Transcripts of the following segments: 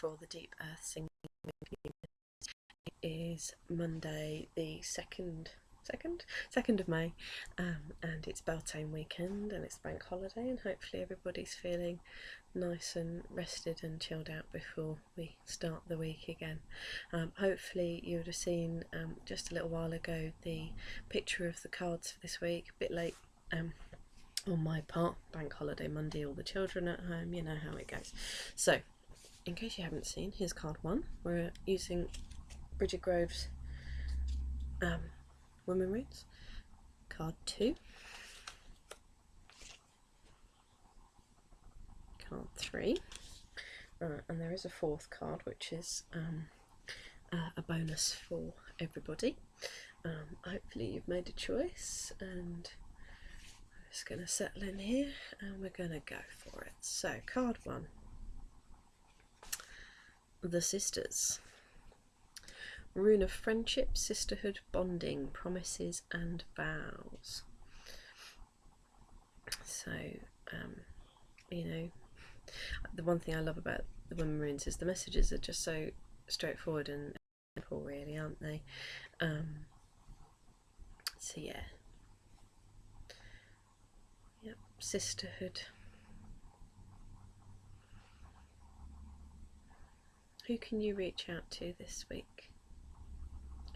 for all the deep earth singing. It is Monday the 2nd of May, and it's Beltane weekend and it's bank holiday, and hopefully everybody's feeling nice and rested and chilled out before we start the week again. Hopefully you would have seen just a little while ago the picture of the cards for this week. A bit late on my part, bank holiday Monday, all the children at home, you know how it goes. So in case you haven't seen, here's card 1. We're using Bridget Grove's Womanrunes. Card 2. Card 3. And there is a 4th card, which is a bonus for everybody. Hopefully you've made a choice, and I'm just going to settle in here and we're going to go for it. So card 1, the Sisters. Rune of friendship, sisterhood, bonding, promises and vows. So you know, the one thing I love about the Womanrunes is the messages are just so straightforward and simple, really, aren't they? So yeah, yep, sisterhood. Who can you reach out to this week?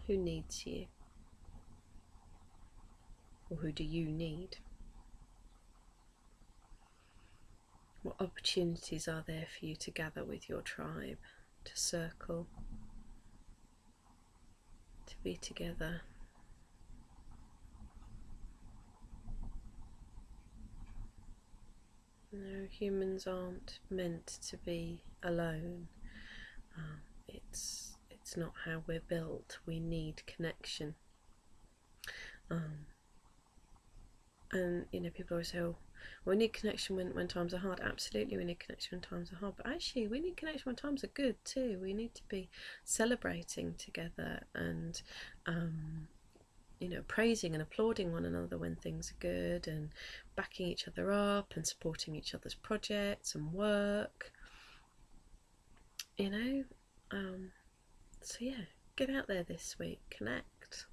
Who needs you? Or who do you need? What opportunities are there for you to gather with your tribe, to circle, to be together? No, humans aren't meant to be alone. It's not how we're built. We need connection. And you know, people always say, oh, we need connection when times are hard. Absolutely, we need connection when times are hard, but actually we need connection when times are good too. We need to be celebrating together and you know, praising and applauding one another when things are good, and backing each other up and supporting each other's projects and work, you know. So yeah, get out there this week, connect,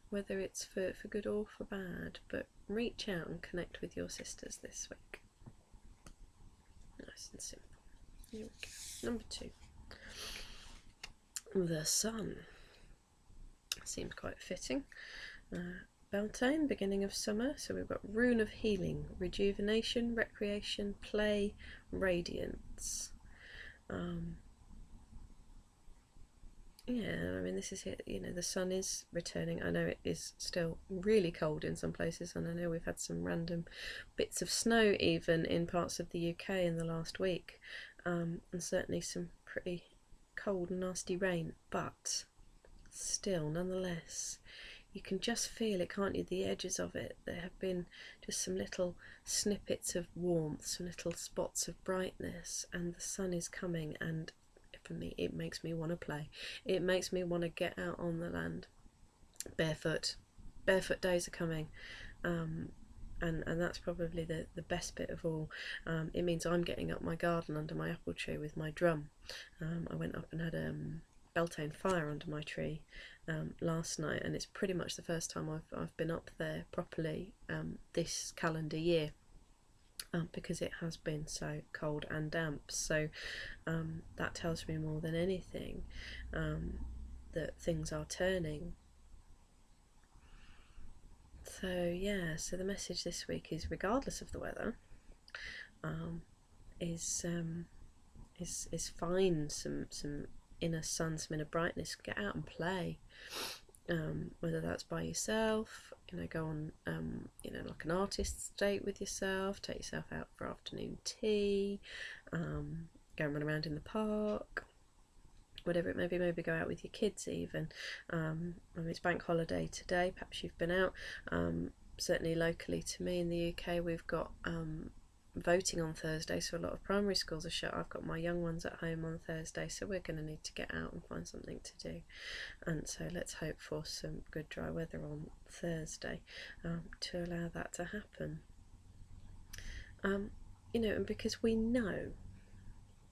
whether it's for good or for bad, but reach out and connect with your sisters this week. Nice and simple. Here we go. Number 2. The Sun. Seems quite fitting. Beltane, beginning of summer, so we've got Rune of Healing, Rejuvenation, Recreation, Play, Radiance. Yeah, I mean, this is it, you know, the sun is returning. I know it is still really cold in some places, and I know we've had some random bits of snow even in parts of the UK in the last week, and certainly some pretty cold and nasty rain, but still, nonetheless, you can just feel it, can't you, the edges of it. There have been just some little snippets of warmth, some little spots of brightness, and the sun is coming, and for me it makes me want to play. It makes me want to get out on the land barefoot. Barefoot days are coming, and that's probably the best bit of all. It means I'm getting up my garden under my apple tree with my drum. I went up and had a Beltane fire under my tree last night, and it's pretty much the first time I've been up there properly this calendar year. Because it has been so cold and damp, so that tells me more than anything that things are turning. So yeah, so the message this week is, regardless of the weather, is find some inner sun, some inner brightness. Get out and play. Whether that's by yourself, you know, go on, you know, like an artist's date with yourself, take yourself out for afternoon tea, go and run around in the park, whatever it may be. Maybe go out with your kids even. I mean, it's bank holiday today, perhaps you've been out. Certainly locally to me in the UK, we've got voting on Thursday, so a lot of primary schools are shut. I've got my young ones at home on Thursday, so we're going to need to get out and find something to do, and so let's hope for some good dry weather on Thursday to allow that to happen. You know, and because we know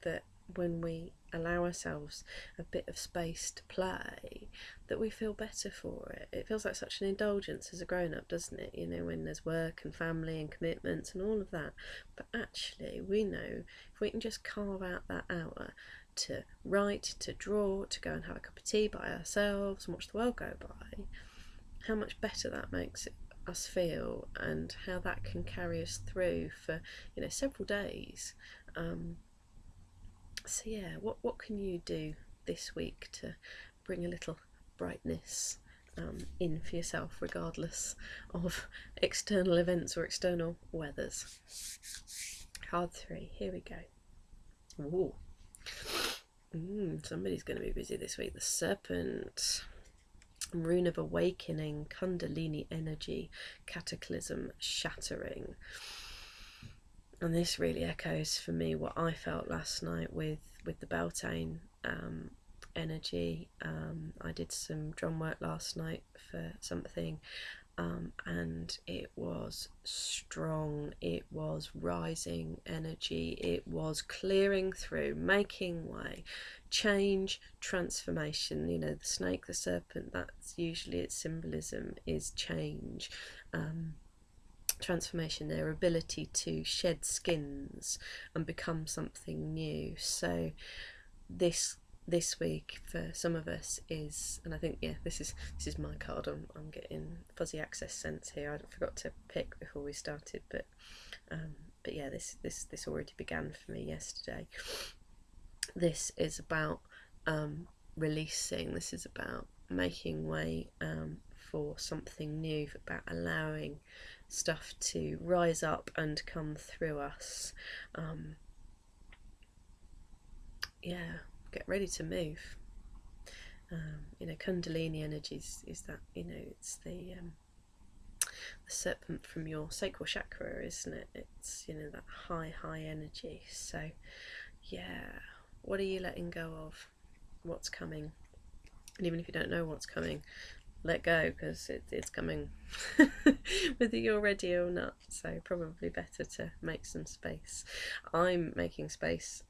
that when we allow ourselves a bit of space to play, that we feel better for it. It feels like such an indulgence as a grown-up, doesn't it? You know, when there's work and family and commitments and all of that. But actually, we know if we can just carve out that hour to write, to draw, to go and have a cup of tea by ourselves and watch the world go by, how much better that makes us feel, and how that can carry us through for, you know, several days. So yeah, what can you do this week to bring a little brightness in for yourself, regardless of external events or external weathers? Card 3, here we go. Ooh. Somebody's going to be busy this week. The Serpent. Rune of Awakening, Kundalini energy, cataclysm shattering. And this really echoes for me what I felt last night with the Beltane energy. I did some drum work last night for something, and it was strong, it was rising energy, it was clearing through, making way, change, transformation. You know, the snake, the serpent, that's usually its symbolism, is change, transformation, their ability to shed skins and become something new. So this week for some of us is, and I think, yeah, this is my card. I'm getting fuzzy access sense here. I forgot to pick before we started, but yeah, this already began for me yesterday. This is about releasing. This is about making way for something new, about allowing stuff to rise up and come through us. Yeah, get ready to move. You know, Kundalini energies is that, you know, it's the serpent from your sacral chakra, isn't it? It's, you know, that high energy. So yeah, what are you letting go of? What's coming? And even if you don't know what's coming, let go, because it's coming whether you're ready or not. So probably better to make some space. I'm making space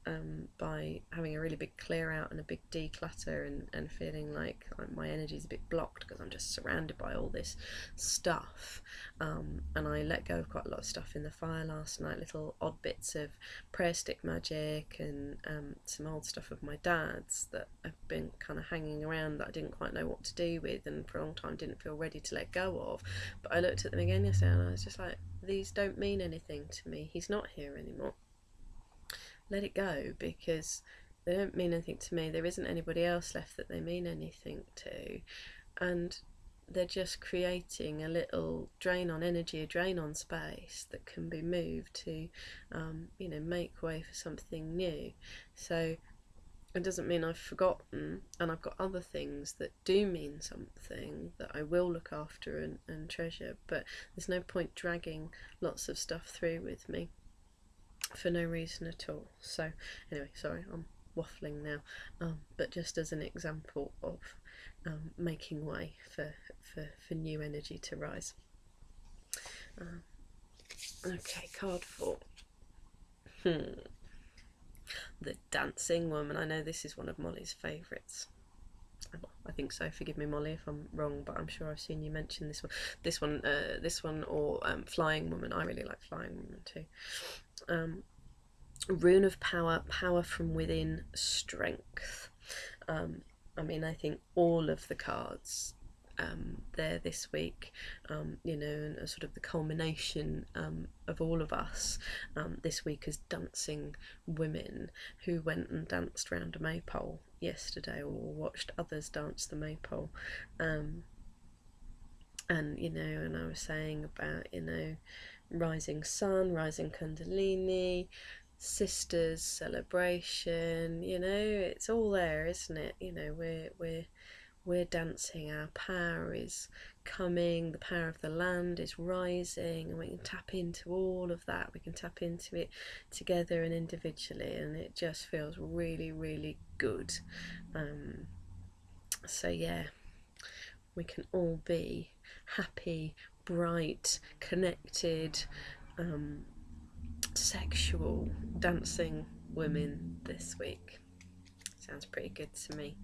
by having a really big clear out and a big declutter, and feeling like my energy is a bit blocked because I'm just surrounded by all this stuff, and I let go of quite a lot of stuff in the fire last night, little odd bits of prayer stick magic and some old stuff of my dad's that have been kind of hanging around that I didn't quite know what to do with, and for a long time didn't feel ready to let go of. But I looked at them again yesterday and I was just like, these don't mean anything to me. He's not here anymore. Let it go, because they don't mean anything to me. There isn't anybody else left that they mean anything to, and they're just creating a little drain on energy, a drain on space that can be moved to you know, make way for something new. So it doesn't mean I've forgotten, and I've got other things that do mean something that I will look after and treasure, but there's no point dragging lots of stuff through with me for no reason at all. So anyway, sorry, I'm waffling now, but just as an example of making way for new energy to rise. Okay, card 4. The Dancing Woman. I know this is one of Molly's favourites. I think so. Forgive me, Molly, if I'm wrong, but I'm sure I've seen you mention this one, or Flying Woman. I really like Flying Woman too. Rune of Power, power from within, strength. I mean, I think all of the cards there this week, you know, and sort of the culmination of all of us this week as dancing women who went and danced round a maypole yesterday, or watched others dance the maypole, and you know, and I was saying about, you know, rising sun, rising Kundalini, sisters, celebration, you know, it's all there, isn't it? You know, we're dancing, our power is coming, the power of the land is rising, and we can tap into all of that. We can tap into it together and individually, and it just feels really, really good. So yeah, we can all be happy, bright, connected, sexual, dancing women this week. sounds pretty good to me.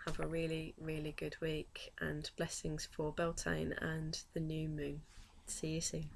Have a really, really good week, and blessings for Beltane and the new moon. See you soon.